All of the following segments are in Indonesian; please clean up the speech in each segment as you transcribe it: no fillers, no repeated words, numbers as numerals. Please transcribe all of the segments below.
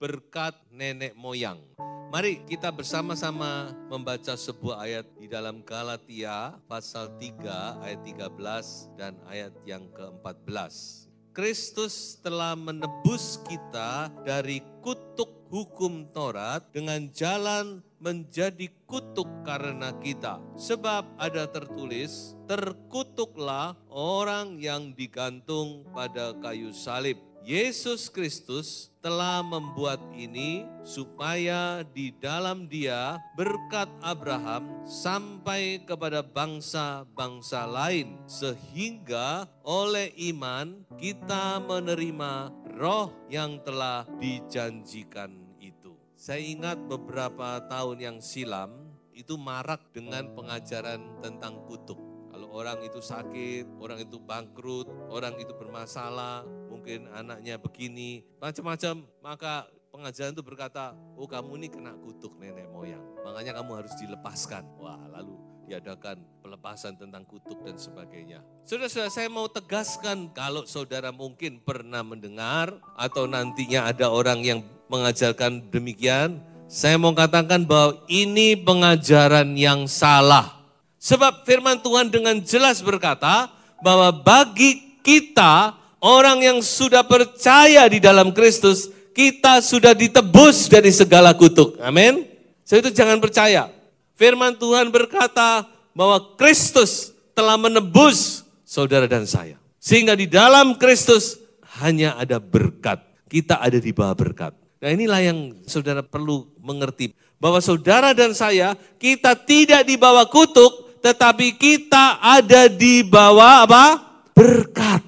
berkat nenek moyang. Mari kita bersama-sama membaca sebuah ayat di dalam Galatia pasal 3 ayat 13 dan ayat yang ke-14. Kristus telah menebus kita dari kutuk hukum Taurat dengan jalan menjadi kutuk karena kita. Sebab ada tertulis, terkutuklah orang yang digantung pada kayu salib. Yesus Kristus telah membuat ini supaya di dalam Dia berkat Abraham sampai kepada bangsa-bangsa lain, sehingga oleh iman kita menerima roh yang telah dijanjikan itu. Saya ingat beberapa tahun yang silam itu marak dengan pengajaran tentang kutuk. Kalau orang itu sakit, orang itu bangkrut, orang itu bermasalah, mungkin anaknya begini, macam-macam, maka pengajaran itu berkata, oh kamu ini kena kutuk nenek moyang, makanya kamu harus dilepaskan. Wah, lalu diadakan pelepasan tentang kutuk dan sebagainya. Saudara-saudara, saya mau tegaskan kalau saudara mungkin pernah mendengar atau nantinya ada orang yang mengajarkan demikian, saya mau katakan bahwa ini pengajaran yang salah. Sebab firman Tuhan dengan jelas berkata bahwa bagi kita, orang yang sudah percaya di dalam Kristus, kita sudah ditebus dari segala kutuk. Amin. So itu jangan percaya. Firman Tuhan berkata bahwa Kristus telah menebus saudara dan saya. Sehingga di dalam Kristus hanya ada berkat. Kita ada di bawah berkat. Nah inilah yang saudara perlu mengerti. Bahwa saudara dan saya, kita tidak di bawah kutuk, tetapi kita ada di bawah apa? Berkat.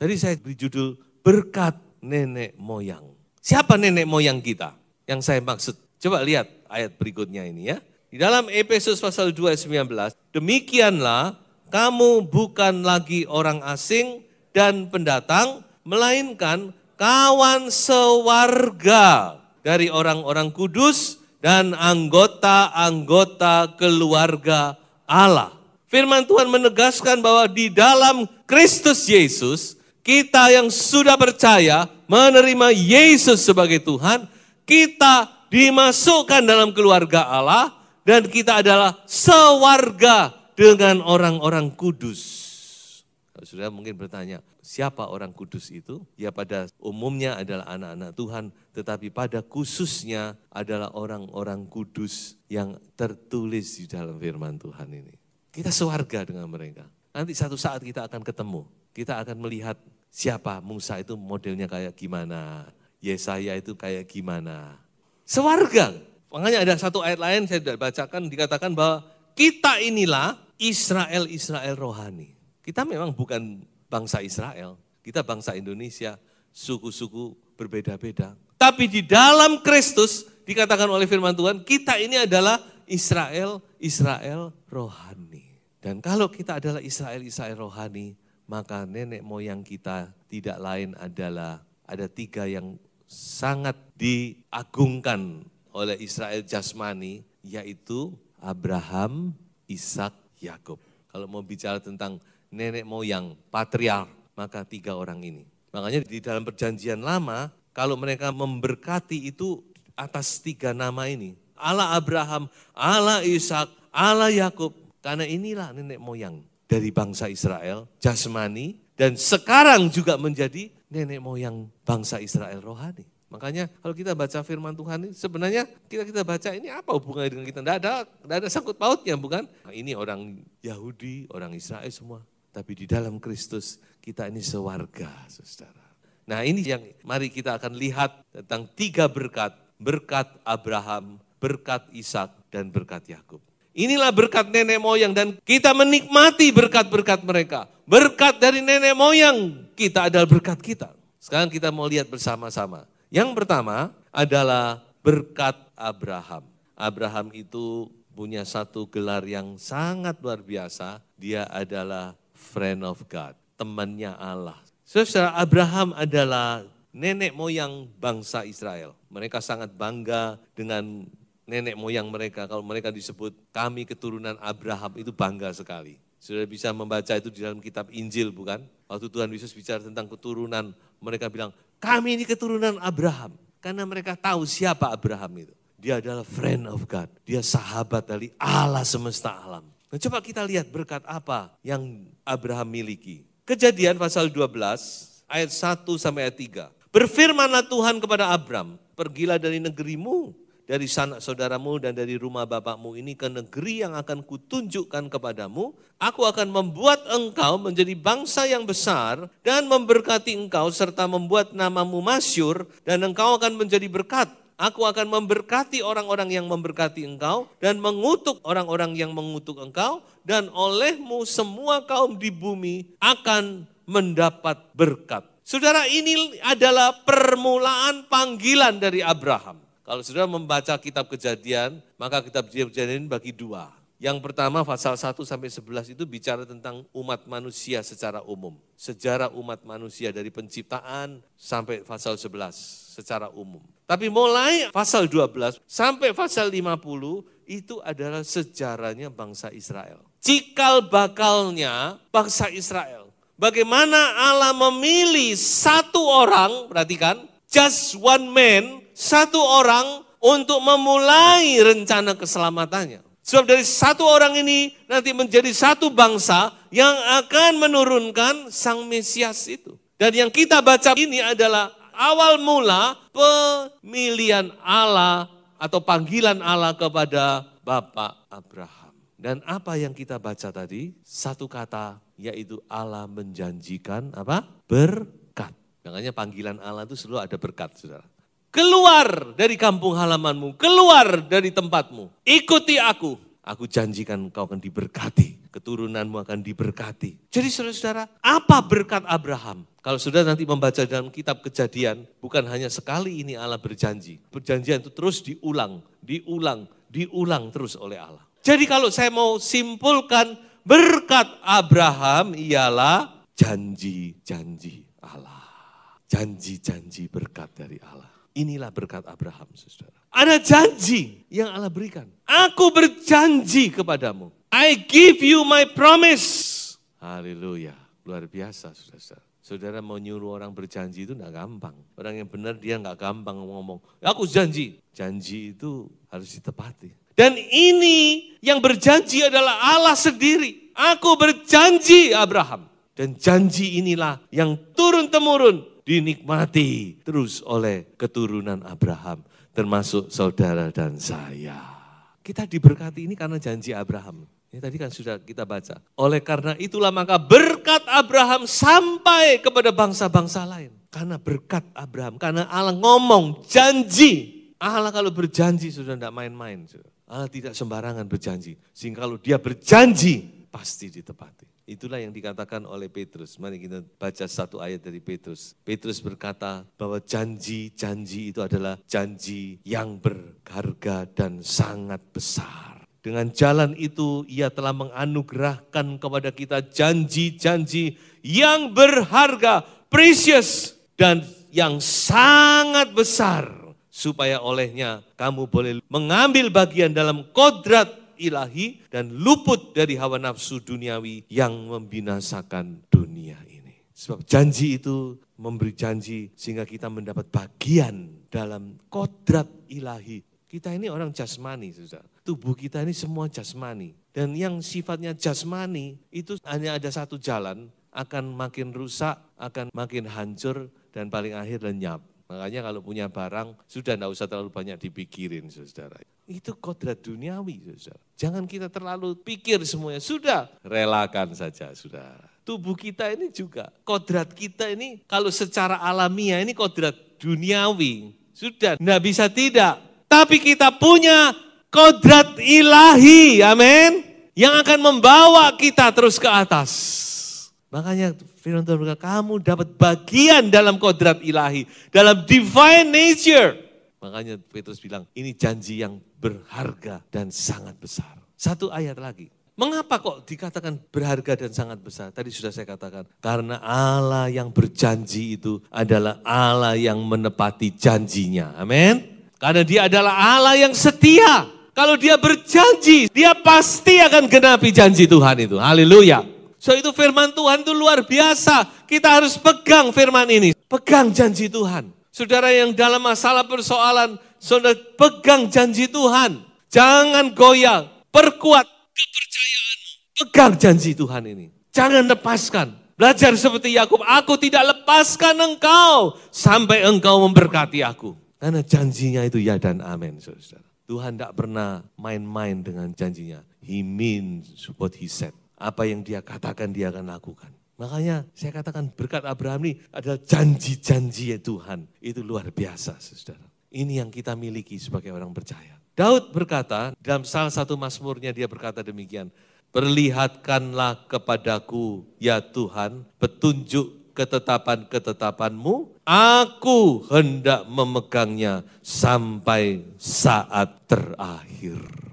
Tadi saya beri judul berkat nenek moyang. Siapa nenek moyang kita? Yang saya maksud. Coba lihat ayat berikutnya ini ya. Di dalam Efesus pasal 2 ayat 19. Demikianlah kamu bukan lagi orang asing dan pendatang, melainkan kawan sewarga dari orang-orang kudus dan anggota-anggota keluarga Allah. Firman Tuhan menegaskan bahwa di dalam Kristus Yesus, kita yang sudah percaya menerima Yesus sebagai Tuhan, kita dimasukkan dalam keluarga Allah dan kita adalah sewarga dengan orang-orang kudus. Saudara mungkin bertanya, siapa orang kudus itu? Ya pada umumnya adalah anak-anak Tuhan, tetapi pada khususnya adalah orang-orang kudus yang tertulis di dalam firman Tuhan ini. Kita sewarga dengan mereka. Nanti satu saat kita akan ketemu, kita akan melihat siapa Musa itu modelnya kayak gimana, Yesaya itu kayak gimana. Sewarga. Makanya ada satu ayat lain saya sudah bacakan, dikatakan bahwa kita inilah Israel rohani. Kita memang bukan bangsa Israel, kita bangsa Indonesia, suku-suku berbeda-beda. Tapi di dalam Kristus dikatakan oleh firman Tuhan, kita ini adalah Israel rohani. Dan kalau kita adalah Israel rohani, maka nenek moyang kita tidak lain adalah ada 3 yang sangat diagungkan oleh Israel jasmani, yaitu Abraham, Ishak, Yakub. Kalau mau bicara tentang nenek moyang, patriark, maka 3 orang ini. Makanya di dalam perjanjian lama, kalau mereka memberkati itu atas 3 nama ini. Allah Abraham, Allah Ishak, Allah Yakub. Karena inilah nenek moyang dari bangsa Israel, jasmani, dan sekarang juga menjadi nenek moyang bangsa Israel rohani. Makanya kalau kita baca firman Tuhan ini, sebenarnya kita baca ini apa hubungannya dengan kita? Tidak ada sangkut pautnya, bukan? Nah, ini orang Yahudi, orang Israel semua. Tapi di dalam Kristus kita ini sewarga, saudara. Nah ini yang mari kita akan lihat tentang 3 berkat. Berkat Abraham, berkat Ishak, dan berkat Yakub. Inilah berkat nenek moyang dan kita menikmati berkat-berkat mereka. Berkat dari nenek moyang kita adalah berkat kita. Sekarang kita mau lihat bersama-sama. Yang pertama adalah berkat Abraham. Abraham itu punya satu gelar yang sangat luar biasa. Dia adalah friend of God, temannya Allah. Saudara, Abraham adalah nenek moyang bangsa Israel. Mereka sangat bangga dengan nenek moyang mereka. Kalau mereka disebut kami keturunan Abraham, itu bangga sekali. Sudah bisa membaca itu di dalam kitab Injil, bukan? Waktu Tuhan Yesus bicara tentang keturunan, mereka bilang, kami ini keturunan Abraham. Karena mereka tahu siapa Abraham itu. Dia adalah friend of God. Dia sahabat dari Allah semesta alam. Nah, coba kita lihat berkat apa yang Abraham miliki. Kejadian pasal 12 ayat 1 sampai ayat 3. Berfirmanlah Tuhan kepada Abram, pergilah dari negerimu, dari sanak saudaramu dan dari rumah bapakmu ini ke negeri yang akan kutunjukkan kepadamu. Aku akan membuat engkau menjadi bangsa yang besar dan memberkati engkau serta membuat namamu masyhur dan engkau akan menjadi berkat. Aku akan memberkati orang-orang yang memberkati engkau dan mengutuk orang-orang yang mengutuk engkau dan olehmu semua kaum di bumi akan mendapat berkat. Saudara, ini adalah permulaan panggilan dari Abraham. Kalau saudara membaca kitab Kejadian, maka kitab Kejadian bagi dua. Yang pertama pasal 1 sampai 11 itu bicara tentang umat manusia secara umum. Sejarah umat manusia dari penciptaan sampai pasal 11 secara umum. Tapi mulai pasal 12 sampai pasal 50 itu adalah sejarahnya bangsa Israel. Cikal bakalnya bangsa Israel. Bagaimana Allah memilih satu orang, perhatikan, just one man, satu orang untuk memulai rencana keselamatannya. Sebab dari satu orang ini nanti menjadi satu bangsa yang akan menurunkan Sang Mesias itu. Dan yang kita baca ini adalah awal mula pemilihan Allah atau panggilan Allah kepada Bapak Abraham. Dan apa yang kita baca tadi? Satu kata, yaitu Allah menjanjikan apa? Berkat. Makanya panggilan Allah itu selalu ada berkat, saudara. Keluar dari kampung halamanmu, keluar dari tempatmu, ikuti aku. Aku janjikan engkau akan diberkati, keturunanmu akan diberkati. Jadi saudara-saudara, apa berkat Abraham? Kalau saudara nanti membaca dalam kitab Kejadian, bukan hanya sekali ini Allah berjanji. Perjanjian itu terus diulang terus oleh Allah. Jadi kalau saya mau simpulkan, berkat Abraham ialah janji-janji Allah. Janji-janji berkat dari Allah. Inilah berkat Abraham, saudara. Ada janji yang Allah berikan. Aku berjanji kepadamu. I give you my promise. Haleluya. Luar biasa, saudara. Saudara mau nyuruh orang berjanji itu enggak gampang. Orang yang benar dia enggak gampang ngomong. Aku janji. Janji itu harus ditepati. Dan ini yang berjanji adalah Allah sendiri. Aku berjanji Abraham. Dan janji inilah yang turun-temurun dinikmati terus oleh keturunan Abraham, termasuk saudara dan saya. Kita diberkati ini karena janji Abraham. Ini tadi kan sudah kita baca. Oleh karena itulah maka berkat Abraham sampai kepada bangsa-bangsa lain. Karena berkat Abraham, karena Allah ngomong janji. Allah kalau berjanji sudah tidak main-main. Allah tidak sembarangan berjanji. Sehingga kalau dia berjanji pasti ditepati. Itulah yang dikatakan oleh Petrus. Mari kita baca satu ayat dari Petrus. Petrus berkata bahwa janji-janji itu adalah janji yang berharga dan sangat besar. Dengan jalan itu ia telah menganugerahkan kepada kita janji-janji yang berharga, precious, dan yang sangat besar. Supaya olehnya kamu boleh mengambil bagian dalam kodrat ilahi dan luput dari hawa nafsu duniawi yang membinasakan dunia ini. Sebab janji itu memberi janji sehingga kita mendapat bagian dalam kodrat ilahi. Kita ini orang jasmani, saudara. Tubuh kita ini semua jasmani. Dan yang sifatnya jasmani itu hanya ada satu jalan, akan makin rusak, akan makin hancur, dan paling akhir lenyap. Makanya kalau punya barang, sudah tidak usah terlalu banyak dipikirin, saudara. Itu kodrat duniawi, saudara. Jangan kita terlalu pikir semuanya. Sudah, relakan saja, saudara. Tubuh kita ini juga, kodrat kita ini kalau secara alamiah ini kodrat duniawi. Sudah, tidak bisa tidak. Tapi kita punya kodrat ilahi, amin. Yang akan membawa kita terus ke atas. Makanya firman Tuhan berkata, kamu dapat bagian dalam kodrat ilahi, dalam divine nature. Makanya Petrus bilang, ini janji yang berharga dan sangat besar. Satu ayat lagi. Mengapa kok dikatakan berharga dan sangat besar? Tadi sudah saya katakan, karena Allah yang berjanji itu adalah Allah yang menepati janjinya. Amin. Karena dia adalah Allah yang setia. Kalau dia berjanji, dia pasti akan genapi janji Tuhan itu. Haleluya. So itu firman Tuhan itu luar biasa. Kita harus pegang firman ini. Pegang janji Tuhan. Saudara yang dalam masalah persoalan, saudara pegang janji Tuhan. Jangan goyah, perkuat kepercayaanmu. Pegang janji Tuhan ini. Jangan lepaskan. Belajar seperti Yakub, aku tidak lepaskan engkau sampai engkau memberkati aku. Karena janjinya itu ya dan amin, saudara. Tuhan tidak pernah main-main dengan janjinya. He means what he said. Apa yang dia katakan dia akan lakukan. Makanya saya katakan berkat Abraham ini adalah janji-janji Tuhan. Itu luar biasa, saudara. Ini yang kita miliki sebagai orang percaya. Daud berkata, dalam salah satu mazmurnya dia berkata demikian. Perlihatkanlah kepadaku ya Tuhan petunjuk ketetapan-ketetapanmu. Aku hendak memegangnya sampai saat terakhir.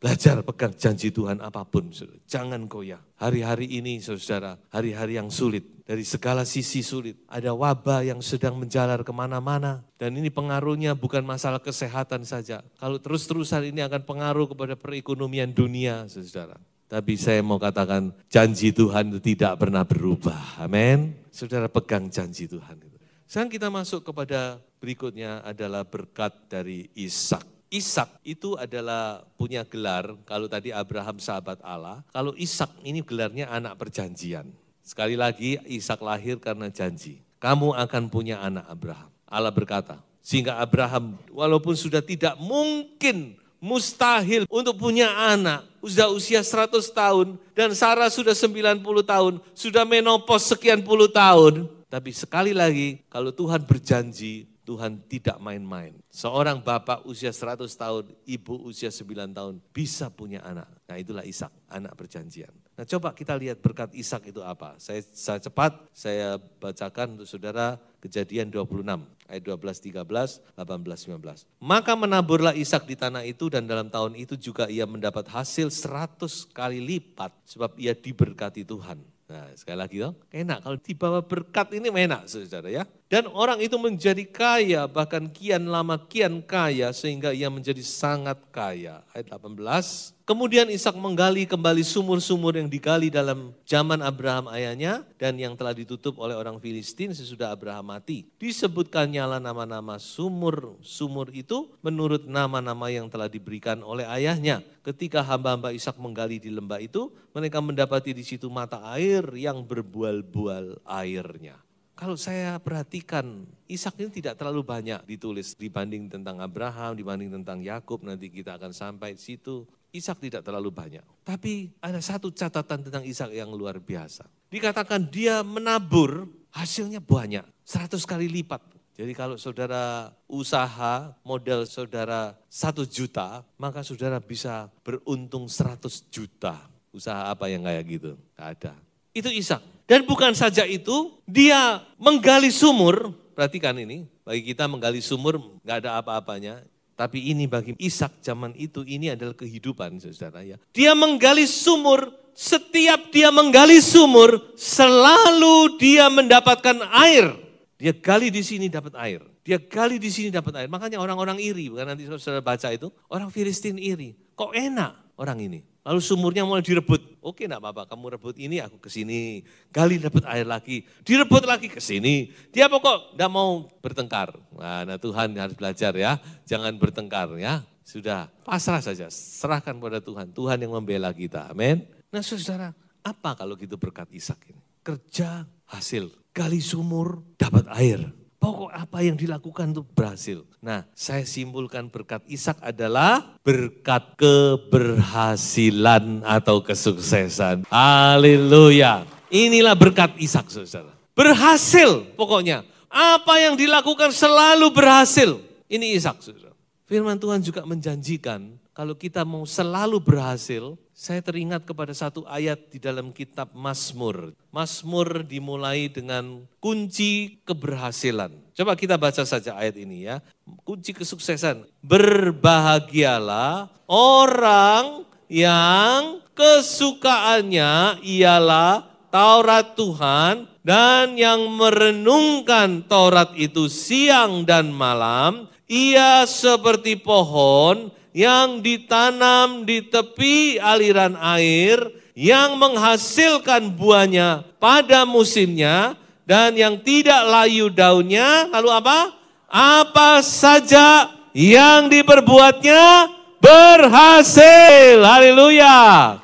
Belajar pegang janji Tuhan apapun, saudara. Jangan goyah. Hari-hari ini saudara, hari-hari yang sulit. Dari segala sisi sulit. Ada wabah yang sedang menjalar kemana-mana. Dan ini pengaruhnya bukan masalah kesehatan saja. Kalau terus-terusan ini akan pengaruh kepada perekonomian dunia, saudara. Tapi saya mau katakan janji Tuhan itu tidak pernah berubah. Amin. Saudara pegang janji Tuhan itu. Sekarang kita masuk kepada berikutnya adalah berkat dari Ishak. Ishak itu adalah punya gelar, kalau tadi Abraham sahabat Allah, kalau Ishak ini gelarnya anak perjanjian. Sekali lagi Ishak lahir karena janji. Kamu akan punya anak Abraham. Allah berkata, sehingga Abraham walaupun sudah tidak mungkin, mustahil untuk punya anak, sudah usia 100 tahun dan Sarah sudah 90 tahun, sudah menopause sekian puluh tahun. Tapi sekali lagi kalau Tuhan berjanji, Tuhan tidak main-main. Seorang bapak usia 100 tahun, ibu usia 9 tahun bisa punya anak. Nah itulah Ishak, anak perjanjian. Nah coba kita lihat berkat Ishak itu apa. Saya cepat, saya bacakan untuk saudara Kejadian 26, ayat 12, 13, 18, 19. Maka menaburlah Ishak di tanah itu dan dalam tahun itu juga ia mendapat hasil 100 kali lipat sebab ia diberkati Tuhan. Nah sekali lagi enak kalau dibawa berkat ini enak saudara ya. Dan orang itu menjadi kaya bahkan kian lama kian kaya sehingga ia menjadi sangat kaya. Ayat 18. Kemudian Ishak menggali kembali sumur-sumur yang digali dalam zaman Abraham ayahnya dan yang telah ditutup oleh orang Filistin sesudah Abraham mati. Disebutkannya nama-nama sumur-sumur itu menurut nama-nama yang telah diberikan oleh ayahnya. Ketika hamba-hamba Ishak menggali di lembah itu, mereka mendapati di situ mata air yang berbual-bual airnya. Kalau saya perhatikan, Ishak ini tidak terlalu banyak ditulis dibanding tentang Abraham, dibanding tentang Yakub, nanti kita akan sampai di situ. Ishak tidak terlalu banyak. Tapi ada satu catatan tentang Ishak yang luar biasa. Dikatakan dia menabur, hasilnya banyak, 100 kali lipat. Jadi kalau saudara usaha modal saudara 1 juta, maka saudara bisa beruntung 100 juta. Usaha apa yang kayak gitu? Tidak ada. Itu Ishak. Dan bukan saja itu, dia menggali sumur, perhatikan ini, bagi kita menggali sumur nggak ada apa-apanya. Tapi ini bagi Ishak zaman itu, ini adalah kehidupan saudara ya. Dia menggali sumur, setiap dia menggali sumur, selalu dia mendapatkan air. Dia gali di sini dapat air, dia gali di sini dapat air. Makanya orang-orang iri, bukan nanti saudara baca itu, orang Filistin iri. Kok enak orang ini? Lalu sumurnya mulai direbut. Oke enggak apa-apa, kamu rebut ini, aku ke sini. Gali dapat air lagi, direbut lagi ke sini. Dia pokok enggak mau bertengkar. Nah Tuhan harus belajar ya, jangan bertengkar ya. Sudah, pasrah saja, serahkan pada Tuhan. Tuhan yang membela kita, amin. Nah saudara, apa kalau gitu berkat Ishak ini? Kerja, hasil, gali sumur, dapat air. Pokok apa yang dilakukan itu berhasil. Nah, saya simpulkan berkat Ishak adalah berkat keberhasilan atau kesuksesan. Haleluya. Inilah berkat Ishak, saudara. Berhasil pokoknya. Apa yang dilakukan selalu berhasil. Ini Ishak, saudara. Firman Tuhan juga menjanjikan kalau kita mau selalu berhasil, saya teringat kepada satu ayat di dalam kitab Mazmur. Mazmur dimulai dengan kunci keberhasilan. Coba kita baca saja ayat ini ya. Kunci kesuksesan. Berbahagialah orang yang kesukaannya ialah Taurat Tuhan dan yang merenungkan Taurat itu siang dan malam. Ia seperti pohon yang ditanam di tepi aliran air, yang menghasilkan buahnya pada musimnya, dan yang tidak layu daunnya, lalu apa? apa saja yang diperbuatnya berhasil. Haleluya.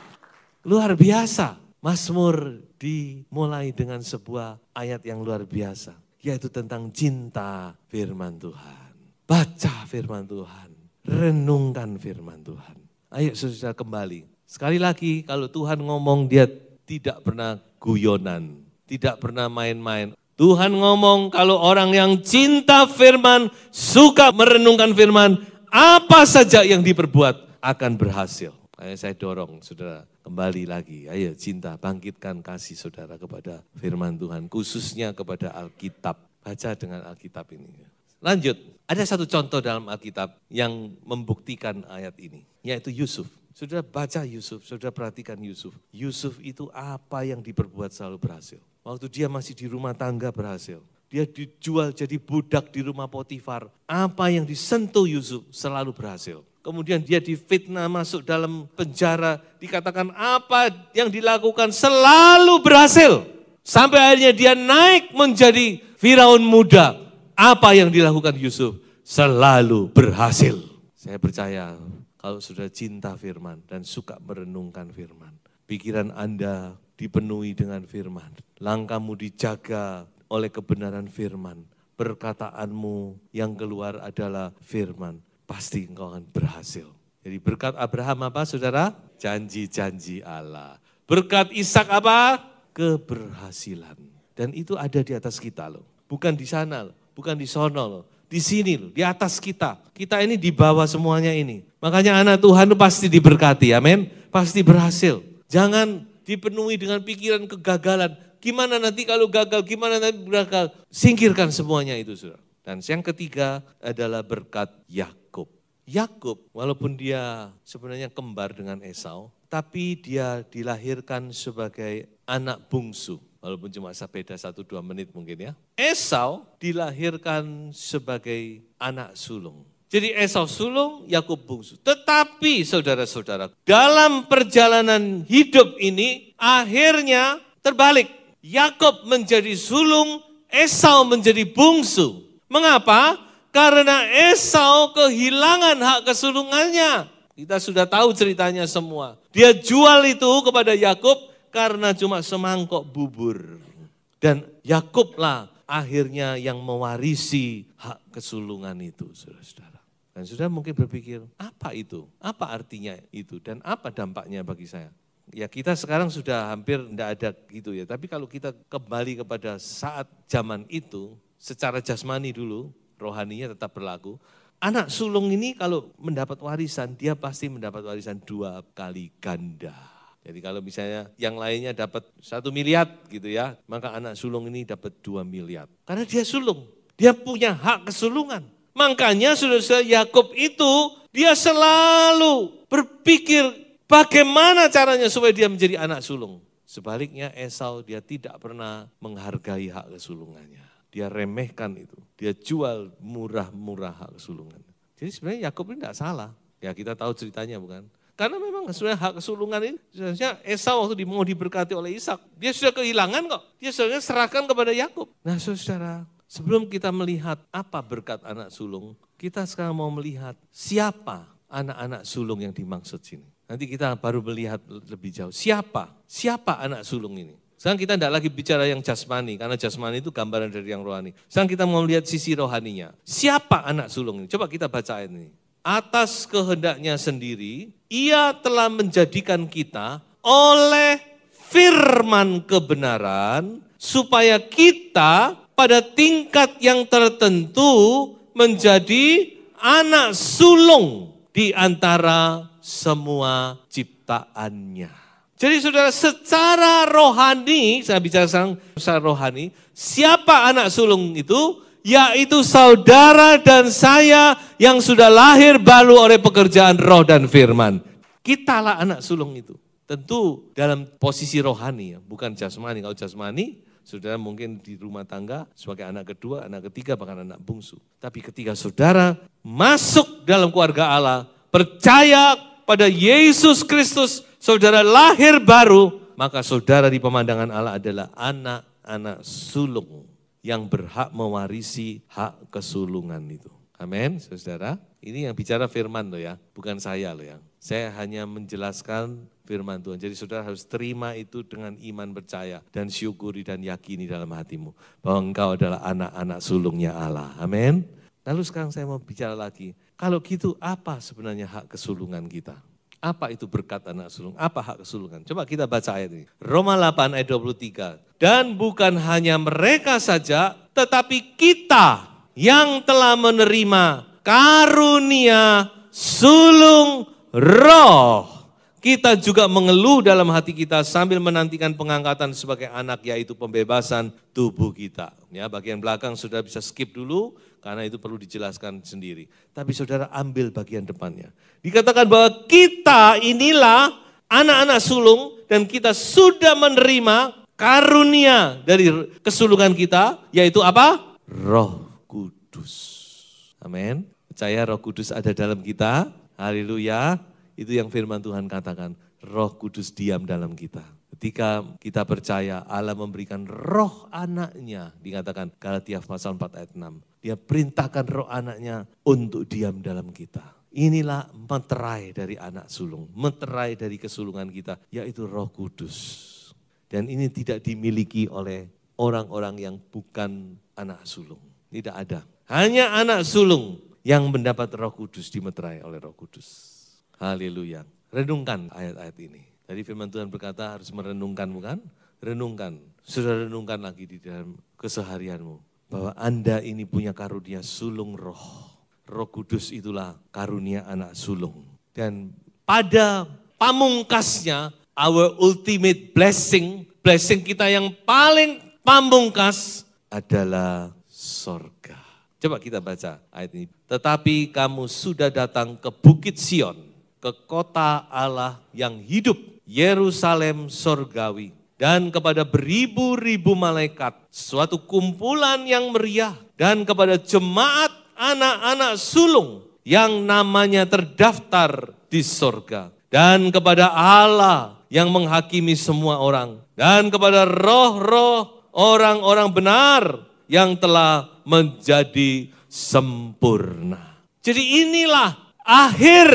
Luar biasa. Mazmur dimulai dengan sebuah ayat yang luar biasa, yaitu tentang cinta firman Tuhan. Baca firman Tuhan, renungkan firman Tuhan. Ayo saudara kembali. Sekali lagi kalau Tuhan ngomong dia tidak pernah guyonan, tidak pernah main-main. Tuhan ngomong kalau orang yang cinta firman, suka merenungkan firman, apa saja yang diperbuat akan berhasil. Ayo saya dorong saudara kembali lagi. Ayo cinta, bangkitkan kasih saudara kepada firman Tuhan. Khususnya kepada Alkitab. Baca dengan Alkitab ini. Lanjut, ada satu contoh dalam Alkitab yang membuktikan ayat ini. Yaitu Yusuf. Saudara baca Yusuf, saudara perhatikan Yusuf. Yusuf itu apa yang diperbuat selalu berhasil. Waktu dia masih di rumah tangga berhasil. Dia dijual jadi budak di rumah Potifar. Apa yang disentuh Yusuf selalu berhasil. Kemudian dia difitnah masuk dalam penjara. Dikatakan apa yang dilakukan selalu berhasil. Sampai akhirnya dia naik menjadi Firaun muda. Apa yang dilakukan Yusuf selalu berhasil. Saya percaya kalau sudah cinta firman dan suka merenungkan firman. Pikiran Anda dipenuhi dengan firman. Langkahmu dijaga oleh kebenaran firman. Perkataanmu yang keluar adalah firman. Pasti engkau akan berhasil. Jadi berkat Abraham apa saudara? Janji-janji Allah. Berkat Ishak apa? Keberhasilan. Dan itu ada di atas kita loh. Bukan di sana loh, bukan di sono loh. Di sini loh, di atas kita. Kita ini di bawah semuanya ini. Makanya anak Tuhan itu pasti diberkati, amin. Pasti berhasil. Jangan dipenuhi dengan pikiran kegagalan. Gimana nanti kalau gagal, gimana nanti gagal. Singkirkan semuanya itu saudara. Dan yang ketiga adalah berkat Yakub. Yakub walaupun dia sebenarnya kembar dengan Esau, tapi dia dilahirkan sebagai anak bungsu. Walaupun cuma beda 1-2 menit mungkin ya. Esau dilahirkan sebagai anak sulung. Jadi Esau sulung, Yakub bungsu. Tetapi saudara-saudara, dalam perjalanan hidup ini akhirnya terbalik. Yakub menjadi sulung, Esau menjadi bungsu. Mengapa? Karena Esau kehilangan hak kesulungannya. Kita sudah tahu ceritanya semua. Dia jual itu kepada Yakub karena cuma semangkok bubur. Dan Yakublah akhirnya yang mewarisi hak kesulungan itu, saudara-saudara. Dan saudara mungkin berpikir, apa itu? Apa artinya itu? Dan apa dampaknya bagi saya? Ya kita sekarang sudah hampir tidak ada gitu ya. Tapi kalau kita kembali kepada saat zaman itu, secara jasmani dulu, rohaninya tetap berlaku. Anak sulung ini kalau mendapat warisan, dia pasti mendapat warisan 2 kali ganda. Jadi kalau misalnya yang lainnya dapat 1 miliar gitu ya, maka anak sulung ini dapat 2 miliar. Karena dia sulung, dia punya hak kesulungan. Makanya saudara-saudara Yakub itu, dia selalu berpikir bagaimana caranya supaya dia menjadi anak sulung. Sebaliknya Esau dia tidak pernah menghargai hak kesulungannya. Dia remehkan itu, dia jual murah-murah hak kesulungan. Jadi sebenarnya Yakub ini tidak salah. Ya kita tahu ceritanya bukan? Karena memang sebenarnya hak kesulungan ini, sebenarnya Esau waktu mau diberkati oleh Ishak, dia sudah kehilangan kok. Dia sebenarnya serahkan kepada Yakub. Nah saudara, sebelum kita melihat apa berkat anak sulung, kita sekarang mau melihat siapa anak-anak sulung yang dimaksud sini. Nanti kita baru melihat lebih jauh. Siapa anak sulung ini? Sekarang kita tidak lagi bicara yang jasmani, karena jasmani itu gambaran dari yang rohani. Sekarang kita mau lihat sisi rohaninya. Siapa anak sulung ini? Coba kita baca ayat ini. Atas kehendaknya sendiri, ia telah menjadikan kita oleh firman kebenaran, supaya kita pada tingkat yang tertentu menjadi anak sulung di antara semua ciptaannya. Jadi saudara secara rohani, saya bicara secara rohani, siapa anak sulung itu? Yaitu saudara dan saya yang sudah lahir baru oleh pekerjaan roh dan firman. Kitalah anak sulung itu. Tentu dalam posisi rohani ya, bukan jasmani. Kalau jasmani, saudara mungkin di rumah tangga sebagai anak kedua, anak ketiga, bahkan anak bungsu. Tapi ketika saudara masuk dalam keluarga Allah, percaya pada Yesus Kristus, saudara lahir baru, maka saudara di pemandangan Allah adalah anak-anak sulung yang berhak mewarisi hak kesulungan itu. Amin, saudara. Ini yang bicara firman loh ya, bukan saya loh ya. Saya hanya menjelaskan firman Tuhan. Jadi saudara harus terima itu dengan iman percaya dan syukuri dan yakini dalam hatimu bahwa engkau adalah anak-anak sulungnya Allah. Amin. Lalu sekarang saya mau bicara lagi. Kalau gitu apa sebenarnya hak kesulungan kita? Apa itu berkat anak sulung? Apa hak kesulungan? Coba kita baca ayat ini. Roma 8 ayat 23. Dan bukan hanya mereka saja, tetapi kita yang telah menerima karunia sulung roh. Kita juga mengeluh dalam hati kita sambil menantikan pengangkatan sebagai anak, yaitu pembebasan tubuh kita. Ya, bagian belakang sudah bisa skip dulu karena itu perlu dijelaskan sendiri. Tapi saudara ambil bagian depannya. Dikatakan bahwa kita inilah anak-anak sulung dan kita sudah menerima karunia dari kesulungan kita, yaitu apa? Roh Kudus. Amin. Percaya Roh Kudus ada dalam kita. Haleluya. Itu yang firman Tuhan katakan, Roh Kudus diam dalam kita. Ketika kita percaya Allah memberikan roh anaknya, dikatakan Galatia pasal 4 ayat 6. Dia perintahkan roh anaknya untuk diam dalam kita. Inilah meterai dari anak sulung, meterai dari kesulungan kita, yaitu Roh Kudus. Dan ini tidak dimiliki oleh orang-orang yang bukan anak sulung. Tidak ada. Hanya anak sulung yang mendapat Roh Kudus, dimeterai oleh Roh Kudus. Haleluya. Renungkan ayat-ayat ini. Tadi firman Tuhan berkata harus merenungkan, bukan? Renungkan. Sudah renungkan lagi di dalam keseharianmu. Bahwa Anda ini punya karunia sulung roh. Roh Kudus itulah karunia anak sulung. Dan pada pamungkasnya, our ultimate blessing, blessing kita yang paling pamungkas adalah sorga. Coba kita baca ayat ini. Tetapi kamu sudah datang ke Bukit Sion, ke kota Allah yang hidup, Yerusalem sorgawi, dan kepada beribu-ribu malaikat, suatu kumpulan yang meriah, dan kepada jemaat anak-anak sulung yang namanya terdaftar di sorga, dan kepada Allah yang menghakimi semua orang, dan kepada roh-roh orang-orang benar yang telah menjadi sempurna. Jadi inilah akhir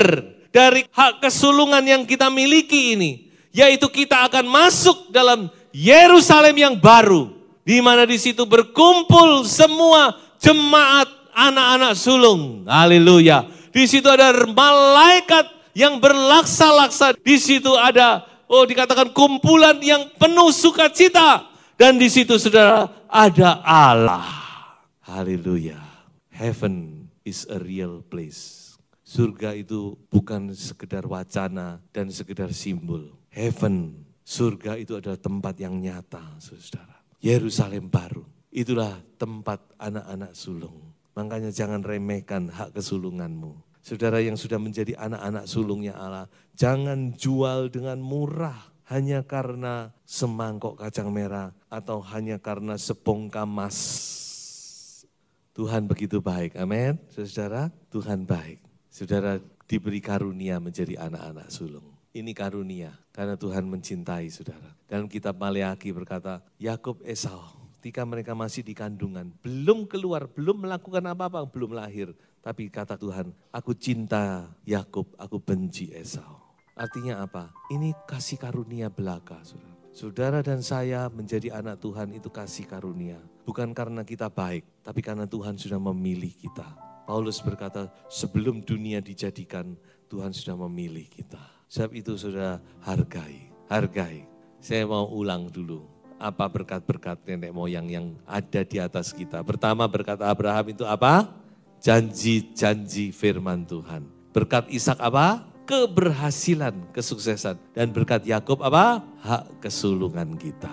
dari hak kesulungan yang kita miliki ini, yaitu kita akan masuk dalam Yerusalem yang baru, di mana di situ berkumpul semua jemaat anak-anak sulung. Haleluya. Di situ ada malaikat yang berlaksa-laksa. Di situ ada, dikatakan kumpulan yang penuh sukacita. Dan di situ saudara ada Allah. Haleluya. Heaven is a real place. Surga itu bukan sekedar wacana dan sekedar simbol. Heaven, surga itu adalah tempat yang nyata, saudara. Yerusalem baru, itulah tempat anak-anak sulung. Makanya jangan remehkan hak kesulunganmu. Saudara yang sudah menjadi anak-anak sulungnya Allah, jangan jual dengan murah hanya karena semangkok kacang merah atau hanya karena sebongkah emas. Tuhan begitu baik, amin. Saudara, Tuhan baik. Saudara diberi karunia menjadi anak-anak sulung. Ini karunia karena Tuhan mencintai saudara. Dalam kitab Maleaki berkata, Yakub Esau ketika mereka masih di kandungan, belum keluar, belum melakukan apa-apa, belum lahir. Tapi kata Tuhan, aku cinta Yakub, aku benci Esau. Artinya apa? Ini kasih karunia belaka saudara. Saudara dan saya menjadi anak Tuhan itu kasih karunia. Bukan karena kita baik, tapi karena Tuhan sudah memilih kita. Paulus berkata, sebelum dunia dijadikan, Tuhan sudah memilih kita. Sebab itu sudah hargai. Saya mau ulang dulu, apa berkat-berkat nenek moyang yang ada di atas kita. Pertama berkat Abraham itu apa? Janji-janji firman Tuhan. Berkat Ishak apa? Keberhasilan, kesuksesan. Dan berkat Yakub apa? Hak kesulungan kita.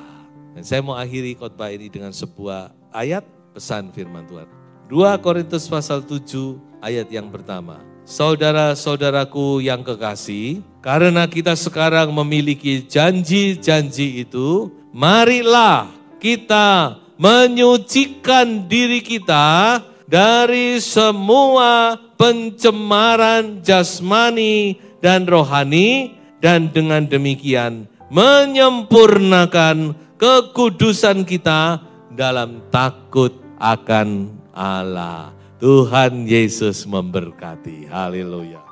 Dan saya mau akhiri khotbah ini dengan sebuah ayat pesan firman Tuhan. 2 Korintus pasal 7 ayat yang pertama. Saudara-saudaraku yang kekasih, karena kita sekarang memiliki janji-janji itu, marilah kita menyucikan diri kita dari semua pencemaran jasmani dan rohani, dan dengan demikian menyempurnakan kekudusan kita dalam takut akan Allah. Tuhan Yesus memberkati. Haleluya.